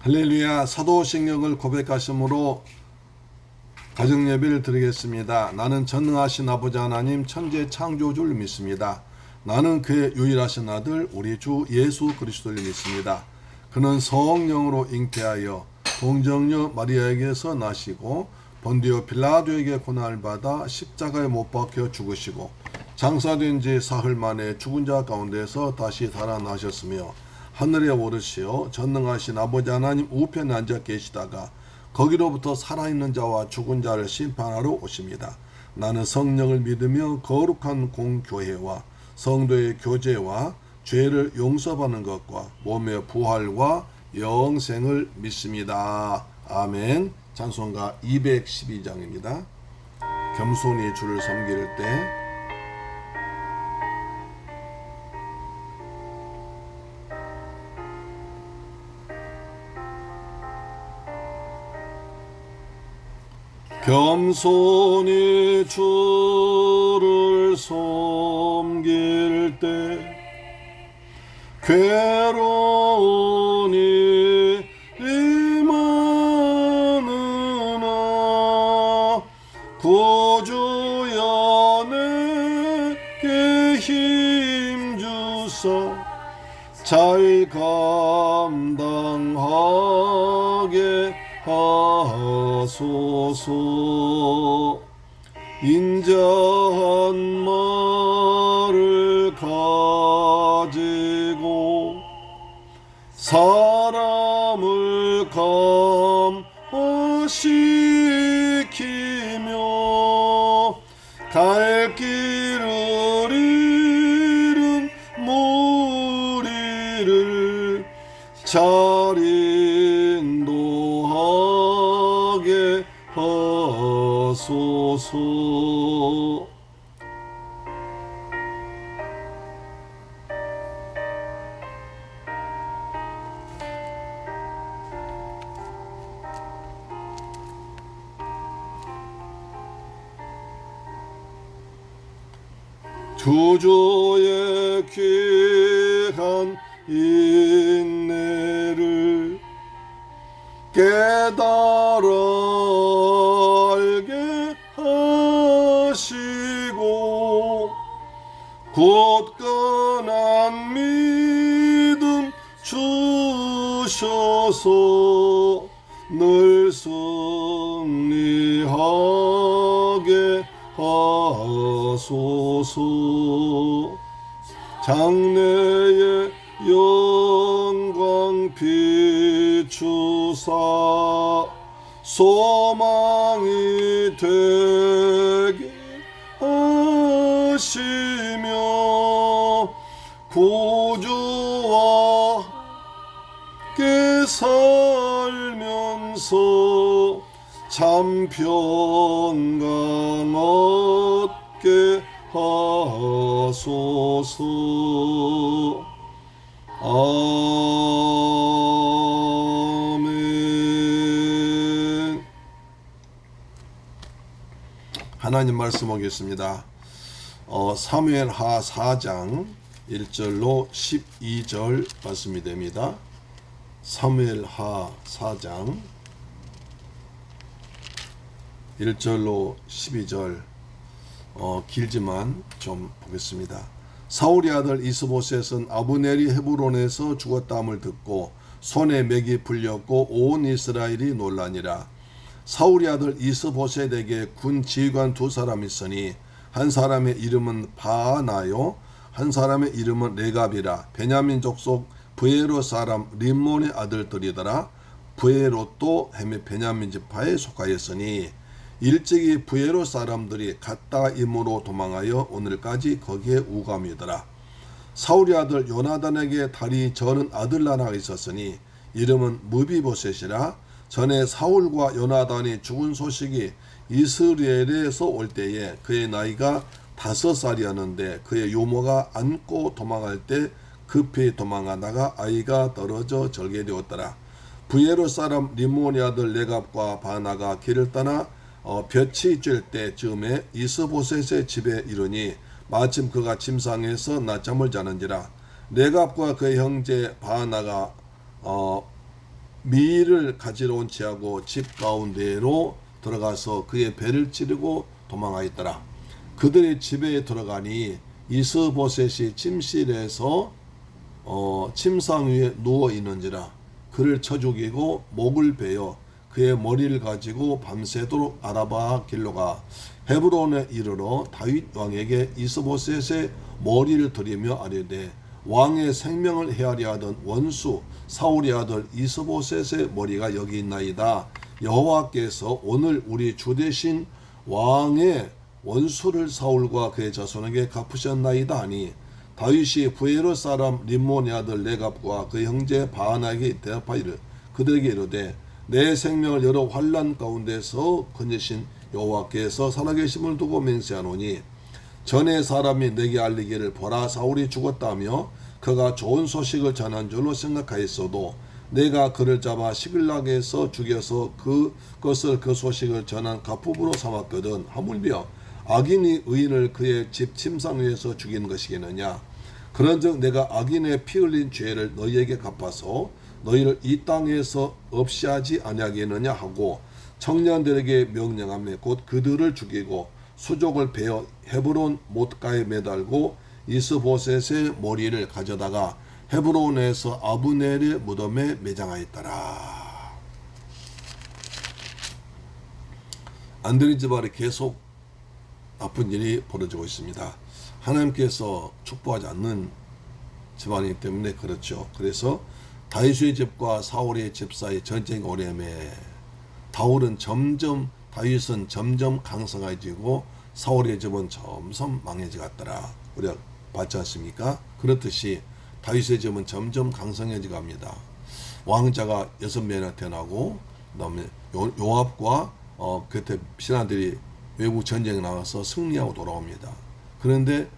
할렐루야. 사도신경을 고백하심으로 가정예배를 드리겠습니다. 나는 전능하신 아버지 하나님 천재 창조주를 믿습니다. 나는 그의 유일하신 아들 우리 주 예수 그리스도를 믿습니다. 그는 성령으로 잉태하여 동정녀 마리아에게서 나시고 본디오 빌라도에게 고난을 받아 십자가에 못 박혀 죽으시고 장사된 지 사흘 만에 죽은 자 가운데서 다시 살아나셨으며 하늘에 오르시어 전능하신 아버지 하나님 우편에 앉아 계시다가 거기로부터 살아있는 자와 죽은 자를 심판하러 오십니다. 나는 성령을 믿으며 거룩한 공교회와 성도의 교제와 죄를 용서받는 것과 몸의 부활과 영생을 믿습니다. 아멘. 찬송가 212장입니다. 겸손히 주를 섬길 때 겸손히 주를 섬길 때 괴로우니 임하느나 구주여 내게 힘주사 잘 감당하게 하소서. 인자한 말을 가지고 사람을 감화시키며 갈 길을 잃은 무리를 잘 인도하게 하소서. 주주의 귀한 인내를 깨달아 알게 하시고 굳건한 믿음 주셔서 늘 승리하게 하소서. 장래의 영광 비추사 소망이 되게 하시며 구주와 함께 살면서 참 평강 얻게 하소서. 아멘. 하나님 말씀 보겠습니다. 사무엘하 4장 1절로 12절 말씀이 됩니다. 사무엘하 4장 1절로 12절 길지만 좀 보겠습니다. 사울의 아들 이스보셋은 아브넬이 헤브론에서 죽었다함을 듣고 손에 맥이 풀렸고 온 이스라엘이 놀라니라. 사울의 아들 이스보셋에게 군 지휘관 두 사람이 있으니 한 사람의 이름은 바아나요 한 사람의 이름은 레갑이라. 베냐민 족속 브에로 사람 림몬의 아들들이더라. 브에롯도 햄의 베냐민 지파에 속하였으니 일찍이 브에로 사람들이 갓다임으로 도망하여 오늘까지 거기에 우감이더라. 사울의 아들 요나단에게 다리 저는 아들 하나가 있었으니 이름은 무비보셋이라. 전에 사울과 요나단이 죽은 소식이 이스라엘에서 올 때에 그의 나이가 5살이었는데 그의 유모가 안고 도망할 때 급히 도망하다가 아이가 떨어져 절게 되었더라. 브에로 사람 림몬의 아들 레갑과 바나가 길을 떠나 볕이 쬐을 때쯤에 이스보셋의 집에 이르니 마침 그가 침상에서 낮잠을 자는지라. 레갑과 그의 형제 바나가 미를 가지러 온 채하고 집 가운데로 들어가서 그의 배를 찌르고 도망하였더라. 그들의 집에 들어가니 이스보셋이 침실에서 침상 위에 누워 있는지라. 그를 쳐 죽이고 목을 베어 그의 머리를 가지고 밤새도록 아라바 길로 가 헤브론에 이르러 다윗 왕에게 이스보셋의 머리를 드리며 아뢰되 왕의 생명을 헤아려 하던 원수 사울의 아들 이스보셋의 머리가 여기 있나이다. 여호와께서 오늘 우리 주 대신 왕의 원수를 사울과 그의 자손에게 갚으셨나이다 하니 다윗이 부에로 사람 림몬의 아들 레갑과 그 형제 바하나에게 대답하이르 그들에게 이르되 내 생명을 여러 환난 가운데서 건지신 여호와께서 살아계심을 두고 맹세하노니 전에 사람이 내게 알리기를 보라 사울이 죽었다며 그가 좋은 소식을 전한 줄로 생각하였어도 내가 그를 잡아 시글락에서 죽여서 그것을 그 소식을 전한 가품으로 삼았거든. 하물며 악인이 의인을 그의 집 침상 위에서 죽인 것이겠느냐. 그런즉 내가 악인의 피 흘린 죄를 너희에게 갚아서 너희를 이 땅에서 없이 하지 아니하겠느냐 하고 청년들에게 명령하며 곧 그들을 죽이고 수족을 베어 헤브론 못가에 매달고 이스보셋의 머리를 가져다가 헤브론에서 아브넬의 무덤에 매장하였더라. 안드린 집안에 계속 나쁜 일이 벌어지고 있습니다. 하나님께서 축복하지 않는 집안이기 때문에 그렇죠. 그래서 다윗의 집과 사울의 집 사이 전쟁이 오래매 다윗은 점점 강성해지고 사울의 집은 점점 망해지갔더라. 우리가 봤지 않습니까? 그렇듯이 다윗의 집은 점점 강성해져 갑니다. 왕자가 6명이나 태어나고 그다음에 요압과 그때 신하들이 외국 전쟁에 나가서 승리하고 돌아옵니다. 그런데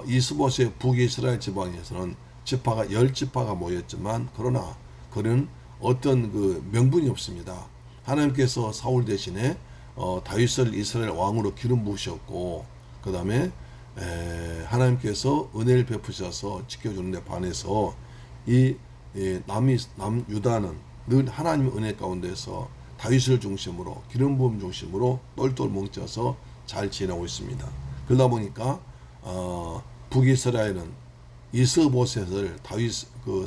이스보셋 북이스라엘 지방에서는 지파가 10지파가 모였지만 그러나 그런 어떤 그 명분이 없습니다. 하나님께서 사울 대신에 다윗을 이스라엘 왕으로 기름 부으셨고 그 다음에 하나님께서 은혜를 베푸셔서 지켜주는 데 반해서 이 남유다는 늘 하나님의 은혜 가운데서 다윗을 중심으로 기름 부음 중심으로 똘똘 뭉쳐서 잘 지내고 있습니다. 그러다 보니까 북이스라엘은 이스보셋을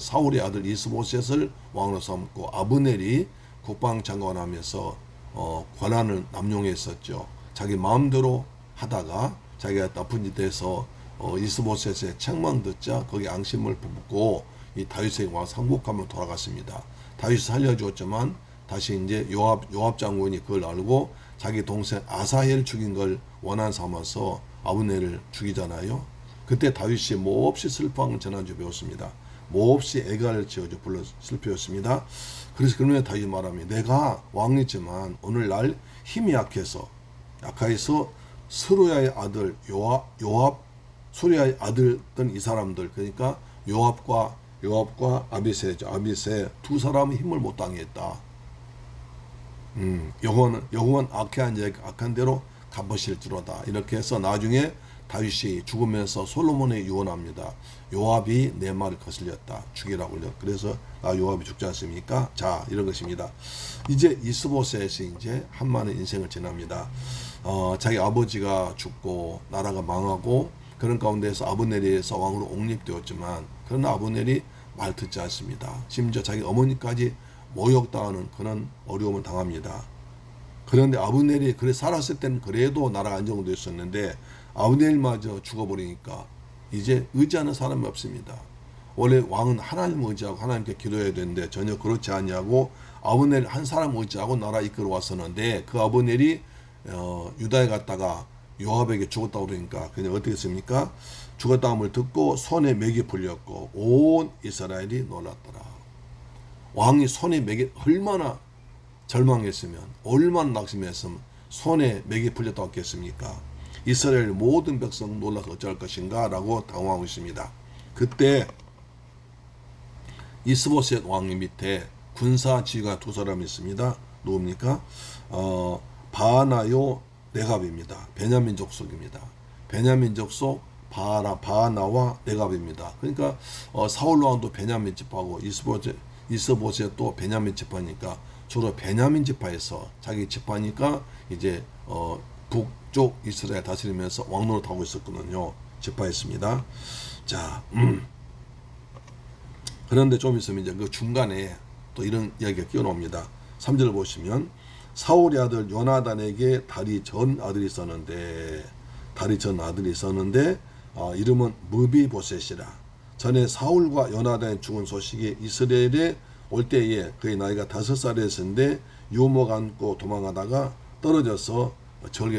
사울의 아들 이스보셋을 왕으로 삼고 아브넬이 국방장관하면서 권한을 남용했었죠. 자기 마음대로 하다가 자기가 나쁜 짓 해서 이스보셋의 책망 듣자 거기 앙심을 품고 이 다윗에게 와서 항복하며 돌아갔습니다. 다윗을 살려주었지만 다시 이제 요압 장군이 그걸 알고 자기 동생 아사헬을 죽인 걸 원한 삼아서 아브넬을 죽이잖아요. 그때 다윗이 몹시 슬퍼함을 지난주 배웠습니다. 몹시 애가를 지어줘 불러 슬퍼했습니다. 그래서 그러면 다윗이 말하면 내가 왕이지만 오늘날 힘이 약해서 스루야의 아들 요압 수리아의 아들던 이 사람들 그러니까 요압과 아비새 두 사람은 힘을 못 당했다. 요건 악한 대로 갚으실지로다. 이렇게 해서 나중에 다윗이 죽으면서 솔로몬에 유언합니다. 요압이 내 말을 거슬렸다. 죽이라고요. 그래서 요압이 죽지 않습니까? 자, 이런 것입니다. 이제 이스보셋이 이제 한만의 인생을 지납니다. 자기 아버지가 죽고 나라가 망하고 그런 가운데서 아브넬에서 왕으로 옹립되었지만 그러나 아브넬이 말 듣지 않습니다. 심지어 자기 어머니까지 모욕당하는 그런 어려움을 당합니다. 그런데 아브넬이 그래 살았을 때는 그래도 나라가 안정되었었는데 아브넬마저 죽어버리니까 이제 의지하는 사람이 없습니다. 원래 왕은 하나님 의지하고 하나님께 기도해야 되는데 전혀 그렇지 않냐고 아브넬 한 사람 의지하고 나라 이끌어 왔었는데 그 아브넬이 유다에 갔다가 요압에게 죽었다고 그러니까 그냥 어떻게 했습니까? 죽었다함을 듣고 손에 맥이 풀렸고 온 이스라엘이 놀랐더라. 왕이 손에 맥이 얼마나 절망했으면 얼마나 낙심했으면 손에 맥이 풀렸다고 했겠습니까? 이스라엘 모든 백성 놀라서 어찌할 것인가 라고 당황하고 있습니다. 그때 이스보셋 왕의 밑에 군사 지휘관 두 사람이 있습니다. 누굽니까? 바하나요 네갑입니다. 베냐민 족속입니다. 베냐민 족속 바하나와 네갑입니다. 그러니까 사울 왕도 베냐민 집하고 이스보셋도 베냐민 지파니까 주로 베냐민 지파에서 자기 지파니까 이제 북쪽 이스라엘 다스리면서 왕노릇 하고 있었거든요. 지파였습니다. 자, 그런데 좀 있으면 이제 그 중간에 또 이런 이야기가 끼어나옵니다. 3절을 보시면 사울의 아들 요나단에게 다리 전 아들이 있었는데 이름은 무비보셋이라. 전에 사울과 요나단이 죽은 소식이 이스라엘에 올 때에 그의 나이가 5살이었는데 유모가 안고 도망가다가 떨어져서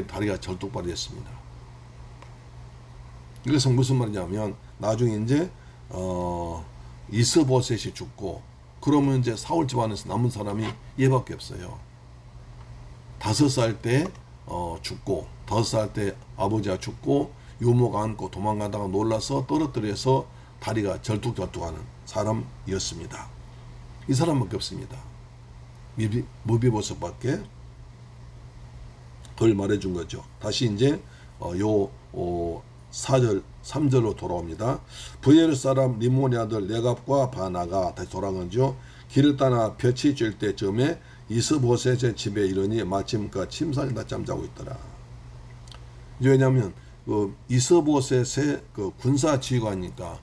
다리가 절뚝발이었습니다. 이것은 무슨 말이냐면 나중에 이제 이스보셋이 죽고 그러면 이제 사울 집안에서 남은 사람이 얘밖에 없어요. 5살 때 죽고 5살 때 아버지가 죽고 유모가 안고 도망가다가 놀라서 떨어뜨려서 다리가 절뚝절뚝하는 사람이었습니다. 이 사람밖에 없습니다. 무비보셋밖에. 그걸 말해준 거죠. 다시 이제 3절로 돌아옵니다. 브엘의 사람 리몬의 아들 레갑과 바나가 다시 돌아가죠. 길을 따라 볕이 질 때쯤에 이스보셋의 집에 이르니 마침 그 침상에 낮잠 자고 있더라. 왜냐하면 그 이스보셋의 그 군사지휘관이니까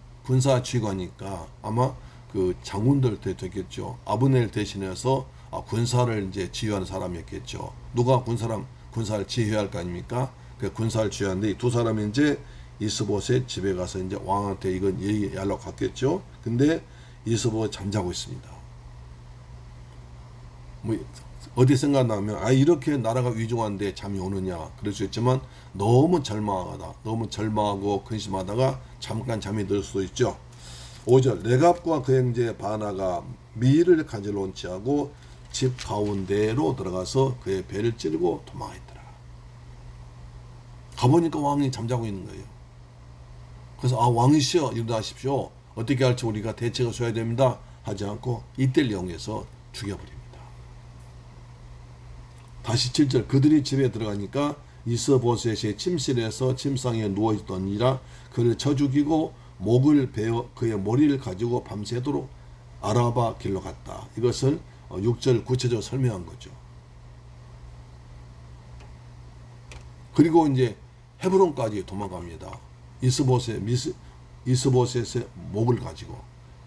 아마 그 장군들 되겠죠. 아브넬 대신해서 군사를 이제 지휘하는 사람이었겠죠. 누가 군사를 지휘할 거 아닙니까? 그 군사를 지휘하는데 이 두 사람이 이제 이스보셋 집에 가서 이제 왕한테 이건 얘기하려고 갔겠죠. 근데 이스보셋 잠자고 있습니다. 뭐 어디 생각나면 이렇게 나라가 위중한데 잠이 오느냐 그럴 수 있지만 너무 절망하고 근심하다가 잠깐 잠이 들 수도 있죠. 5절 레갑과 그 형제 바나가 밀을 가지러 온 치하고 집 가운데로 들어가서 그의 배를 찌르고 도망했더라. 가보니까 왕이 잠자고 있는 거예요. 그래서 왕이시여 일어나십시오. 어떻게 할지 우리가 대책을 써야 됩니다. 하지 않고 이때를 이용해서 죽여버립니다. 다시 7절 그들이 집에 들어가니까 이스보셋이 침실에서 침상에 누워있더니라. 그를 쳐 죽이고 목을 베어 그의 머리를 가지고 밤새도록 아라바 길로 갔다. 이것을 6절 구체적으로 설명한 거죠. 그리고 이제 헤브론까지 도망갑니다. 이스보셋의 목을 가지고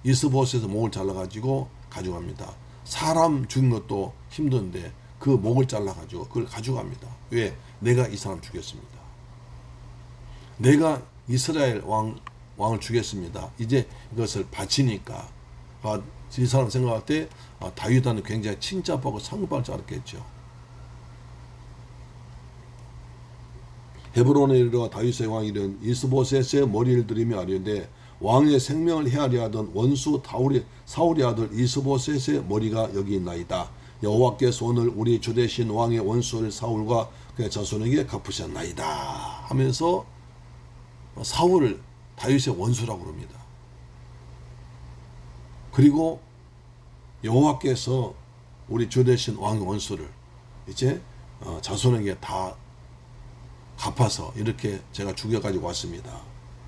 이스보셋의 목을 잘라가지고 가져갑니다. 사람 죽인 것도 힘든데 그 목을 잘라가지고 그걸 가져갑니다. 왜? 내가 이 사람 죽였습니다. 내가 이스라엘 왕을 죽였습니다. 이제 이것을 바치니까 이 사람 생각할 때 다윗한테 굉장히 칭찬받고 상급받을 줄 알았겠죠. 헤브론에 이르러 다윗의 왕이 이른 이스보셋의 머리를 들이며 아뢰되 왕의 생명을 헤아려 하던 원수 사울의 아들 이스보셋의 머리가 여기 있나이다. 여호와께서 오늘 우리 주 대신 왕의 원수를 사울과 그의 자손에게 갚으셨나이다 하면서 사울을 다윗의 원수라고 그럽니다. 그리고 여호와께서 우리 주 대신 왕의 원수를 이제 자손에게 다 갚아서 이렇게 제가 죽여가지고 왔습니다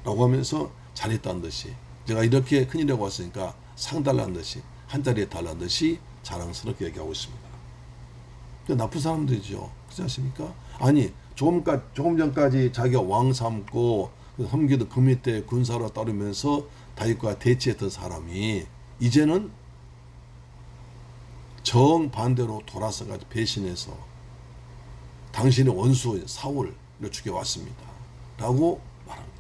라고 하면서 잘했다는 듯이 제가 이렇게 큰일하고 왔으니까 상 달라는 듯이 한 자리에 달라는 듯이 자랑스럽게 얘기하고 있습니다. 나쁜 사람들이죠. 그렇지 않습니까? 아니 조금 전까지 자기가 왕 삼고 섬기던 그 밑에 군사로 따르면서 다윗과 대치했던 사람이 이제는 정반대로 돌아서가지고 배신해서 당신의 원수 사울을 죽여왔습니다 라고 말합니다.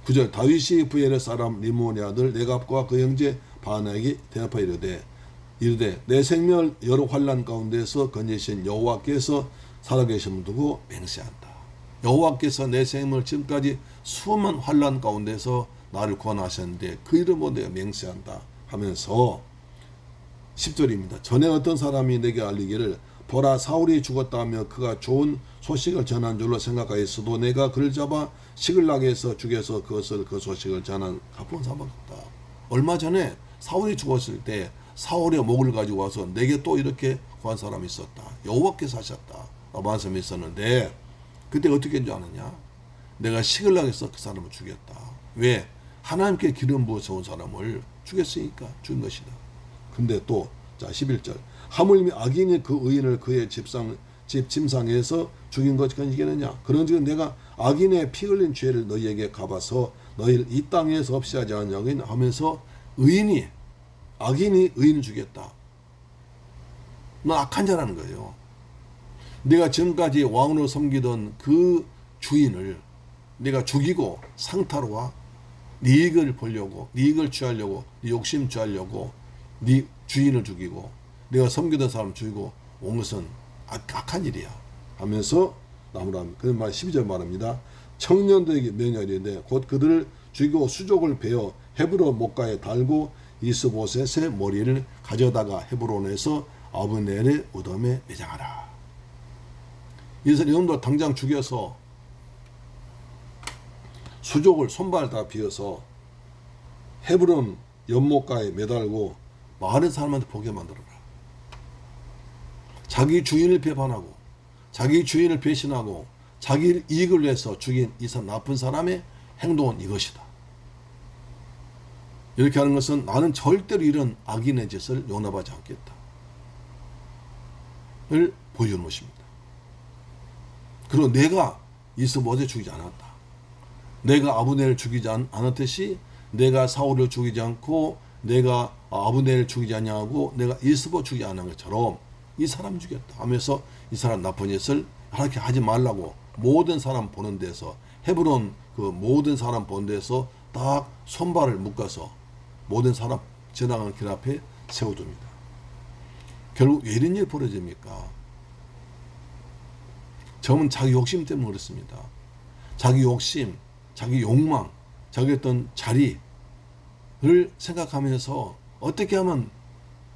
9절 다윗이 브엘의 사람 리몬의 아들 레갑과 그 형제 바나에게 대답하여 이르되 내 생명을 여러 환난 가운데서 건지신 여호와께서 살아계심을 두고 맹세한다. 여호와께서 내 생명을 지금까지 수많은 환난 가운데서 나를 구원하셨는데 그 이름으로 내가 맹세한다 하면서 10절입니다. 전에 어떤 사람이 내게 알리기를 보라 사울이 죽었다 하며 그가 좋은 소식을 전한 줄로 생각하였어도 내가 그를 잡아 시글락에서 죽여서 그 소식을 전한 가쁜 사람이었다. 얼마 전에 사울이 죽었을 때 사울의 목을 가지고 와서 내게 또 이렇게 구한 사람이 있었다. 여호와께서 하셨다. 말씀이 있었는데 그때 어떻게 한 줄 아느냐? 내가 시글락에서 그 사람을 죽였다. 왜? 하나님께 기름 부어서 온 사람을 죽였으니까 죽은 것이다. 근데 또 자 11절 하물며 악인이 그 의인을 그의 집짐상에서 죽인 것이 이겠느냐. 그런즉 내가 악인의 피 흘린 죄를 너희에게 갚아서 너희를 이 땅에서 없이 하지 않냐고 하면서 악인이 의인을 죽였다. 너 악한 자라는 거예요. 내가 지금까지 왕으로 섬기던 그 주인을 내가 죽이고 상타로와 네 이익을 보려고, 네 이익을 취하려고, 네 욕심 취하려고 네 주인을 죽이고 내가 섬기던 사람 죽이고 온 것은 악한 일이야 하면서 나무랍니다. 그런 말 12절 말합니다. 청년들에게 명령이되 곧 그들을 죽이고 수족을 베어 헤브론 목가에 달고 이스보셋의 머리를 가져다가 헤브론에서 아브넬의 무덤에 매장하라. 이스라엘 영도 당장 죽여서 수족을 손발을 다 비어서 헤브론 연못가에 매달고 많은 사람한테 보게 만들어라. 자기 주인을 배반하고 자기 주인을 배신하고 자기 이익을 위해서 죽인 이 나쁜 사람의 행동은 이것이다. 이렇게 하는 것은 나는 절대로 이런 악인의 짓을 용납하지 않겠다 를 보여주는 것입니다. 그리고 내가 이스보셋을 죽이지 않았다. 내가 아브넬을 죽이지 않았듯이 내가 사울을 죽이지 않고 내가 아브넬을 죽이지 않냐고 내가 이스보 죽이지 않은 것처럼 이 사람 죽였다 하면서 이 사람 나쁜 짓을 그렇게 하지 말라고 모든 사람 보는 데서 헤브론 그 모든 사람 보는 데서 딱 손발을 묶어서 모든 사람 지나가는 길 앞에 세워둡니다. 결국 왜 이런 일이 벌어집니까? 저는 자기 욕심 때문에 그렇습니다. 자기 욕심, 자기 욕망, 자기 어떤 자리를 생각하면서 어떻게 하면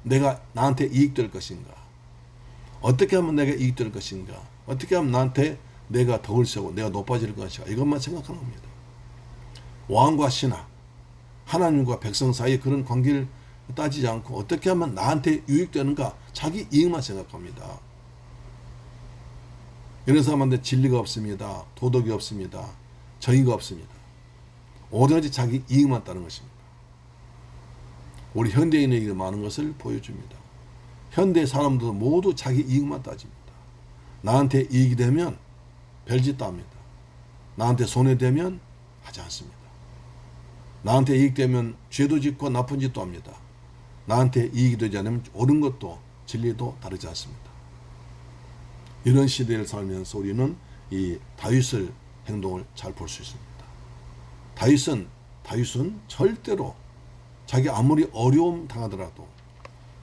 내가 나한테 이익될 것인가? 어떻게 하면 내가 이익될 것인가? 어떻게 하면 나한테 내가 덕을 세우고 내가 높아질 것인가? 이것만 생각하는 겁니다. 왕과 신하, 하나님과 백성 사이의 그런 관계를 따지지 않고 어떻게 하면 나한테 유익되는가? 자기 이익만 생각합니다. 이런 사람한테 진리가 없습니다. 도덕이 없습니다. 정의가 없습니다. 오로지 자기 이익만 따르는 것입니다. 우리 현대인에게 많은 것을 보여줍니다. 현대 사람들도 모두 자기 이익만 따집니다. 나한테 이익이 되면 별짓도 합니다. 나한테 손해되면 하지 않습니다. 나한테 이익되면 죄도 짓고 나쁜 짓도 합니다. 나한테 이익이 되지 않으면 옳은 것도 진리도 다르지 않습니다. 이런 시대를 살면서 우리는 이 다윗의 행동을 잘 볼 수 있습니다. 다윗은 절대로 자기 아무리 어려움 당하더라도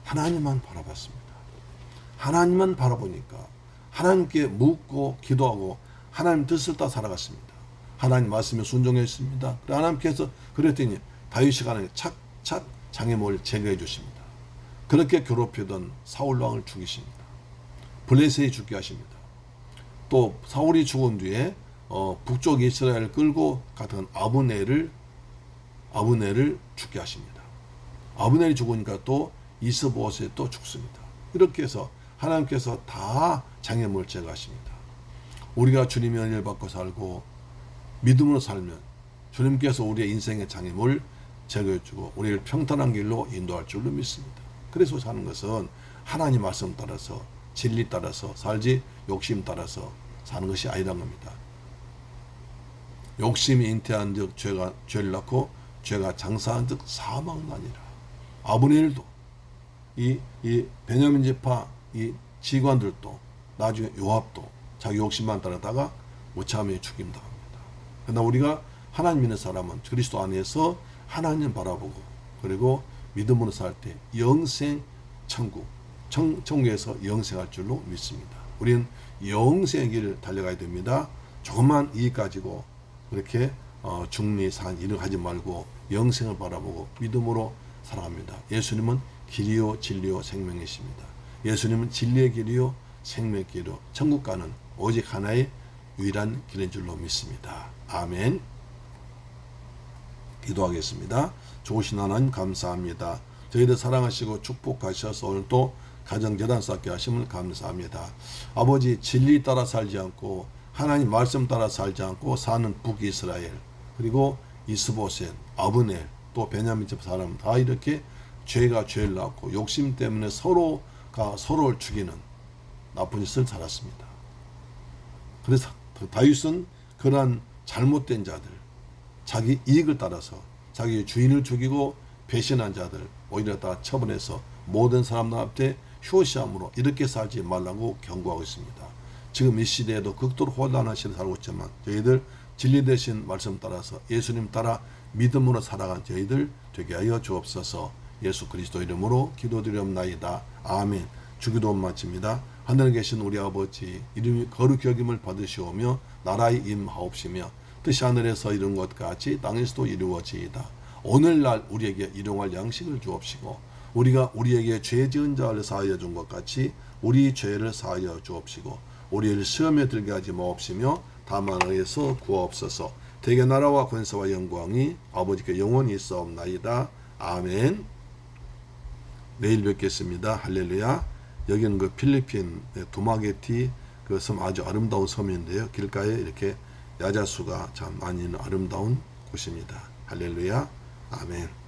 하나님만 바라봤습니다. 하나님만 바라보니까 하나님께 묻고 기도하고 하나님 뜻을 따라 살아갔습니다. 하나님 말씀에 순종했습니다. 하나님께서 그랬더니 다윗이 가는 착착 장애물을 제거해 주십니다. 그렇게 괴롭히던 사울 왕을 죽이십니다. 블레셋이 죽게 하십니다. 또 사울이 죽은 뒤에 북쪽 이스라엘을 끌고 갔던 아브넬을 죽게 하십니다. 아브넬이 죽으니까 또 이스보셋이 또 죽습니다. 이렇게 해서 하나님께서 다 장애물을 제거하십니다. 우리가 주님의 은혜를 받고 살고 믿음으로 살면 주님께서 우리의 인생의 장애물을 제거해주고 우리를 평탄한 길로 인도할 줄로 믿습니다. 그래서 사는 것은 하나님 말씀 따라서 진리 따라서 살지 욕심 따라서 사는 것이 아니란 겁니다. 욕심이 잉태한 즉 죄를 낳고 죄가 장사한 즉 사망나니라. 아브넬도 이 베냐민 지파 이 지관들도 나중에 요압도 자기 욕심만 따르다가 무참히 죽임당합니다. 그러나 우리가 하나님 믿는 사람은 그리스도 안에서 하나님 바라보고 그리고 믿음으로 살 때 영생 천국 천국에서 영생할 줄로 믿습니다. 우리는 영생의 길을 달려가야 됩니다. 조금만 이익 가지고 그렇게 중리산 일을 하지 말고 영생을 바라보고 믿음으로 살아갑니다. 예수님은 길이요 진리요 생명이십니다. 예수님은 진리의 길이요 생명의 길이요 천국 가는 오직 하나의 유일한 길인 줄로 믿습니다. 아멘. 기도하겠습니다. 좋으신 하나님 감사합니다. 저희들 사랑하시고 축복하셔서 오늘도 가정재단 쌓게 하심을 감사합니다. 아버지 진리 따라 살지 않고 하나님 말씀 따라 살지 않고 사는 북이스라엘 그리고 이스보셋, 아브넬 또 베냐민 집 사람 다 이렇게 죄가 죄를 낳고 욕심 때문에 서로가 서로를 죽이는 나쁜 짓을 살았습니다. 그래서 다윗은 그러한 잘못된 자들, 자기 이익을 따라서 자기 주인을 죽이고 배신한 자들 오히려 다 처분해서 모든 사람들 앞에 효시함으로 이렇게 살지 말라고 경고하고 있습니다. 지금 이 시대에도 극도로 혼란한 시대에 살고 있지만 저희들 진리 되신 말씀 따라서 예수님 따라 믿음으로 살아간 저희들 되게 하여 주옵소서. 예수 그리스도 이름으로 기도드리옵나이다. 아멘. 주기도 마칩니다. 하늘에 계신 우리 아버지 이름이 거룩히 여김을 받으시오며 나라의 임하옵시며 뜻이 하늘에서 이룬 것 같이 땅에서도 이루어지이다. 오늘날 우리에게 일용할 양식을 주옵시고 우리가 우리에게 죄 지은 자를 사하여 준 것 같이 우리 죄를 사하여 주옵시고 우리를 시험에 들게 하지 마옵시며 다만 의에서 구하옵소서. 대개 나라와 권세와 영광이 아버지께 영원히 있사옵나이다. 아멘. 내일 뵙겠습니다. 할렐루야. 여기는 그 필리핀 두마게티 그 섬 아주 아름다운 섬인데요. 길가에 이렇게 야자수가 참 많이 있는 아름다운 곳입니다. 할렐루야. 아멘.